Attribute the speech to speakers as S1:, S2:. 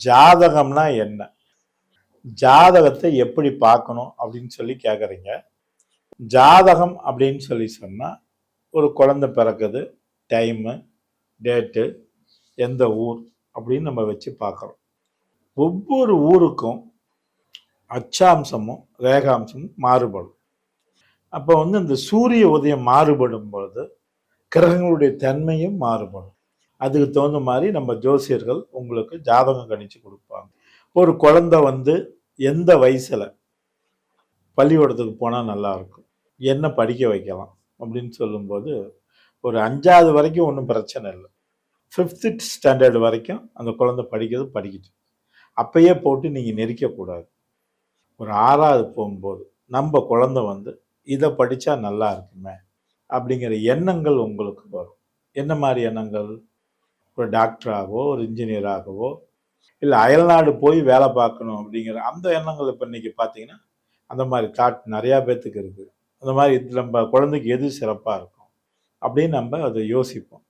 S1: ஜாதகம்னா என்ன, ஜாதகத்தை எப்படி பார்க்கணும் அப்படின்னு சொல்லி கேட்குறீங்க. ஜாதகம் அப்படின்னு சொல்லி சொன்னால் ஒரு குழந்தை பிறக்குது, டைமு, டேட்டு, எந்த ஊர் அப்படின்னு நம்ம வச்சு பார்க்குறோம். ஒவ்வொரு ஊருக்கும் அச்சாம்சமும் ரேகாம்சமும் மாறுபடும். அப்போ இந்த சூரிய உதயம் மாறுபடும் பொழுது கிரகங்களுடைய தன்மையும் மாறுபடும். அதுக்கு தகுந்த மாதிரி நம்ம ஜோசியர்கள் உங்களுக்கு ஜாதகம் கணிச்சு கொடுப்பாங்க. ஒரு குழந்தை எந்த வயசுல பள்ளிக்கூடத்துக்கு போனால் நல்லா இருக்கும், என்ன படிக்க வைக்கலாம் அப்படின்னு சொல்லும்போது ஒரு 5வது வரைக்கும் ஒன்றும் பிரச்சனை இல்லை. 5th ஸ்டாண்டர்ட் வரைக்கும் அந்த குழந்தை படிக்கிட்டு அப்பயே போட்டு நீங்கள் நெரிக்கக்கூடாது. ஒரு 6வது போகும்போது நம்ம குழந்தை இதை படித்தா நல்லா இருக்குமே அப்படிங்கிற எண்ணங்கள் உங்களுக்கு வரும். என்ன மாதிரி எண்ணங்கள்? ஒரு டாக்டராகவோ ஒரு இன்ஜினியராகவோ இல்லை அயல்நாடு போய் வேலை பார்க்கணும் அப்படிங்கிற அந்த எண்ணங்கள் இப்போ இன்னைக்கு பார்த்தீங்கன்னா அந்த மாதிரி தாட் நிறையா பேர்த்துக்கு இருக்குது. அந்த மாதிரி நம்ம குழந்தைக்கு எது சிறப்பாக இருக்கும் அப்படின்னு நம்ம அதை யோசிப்போம்.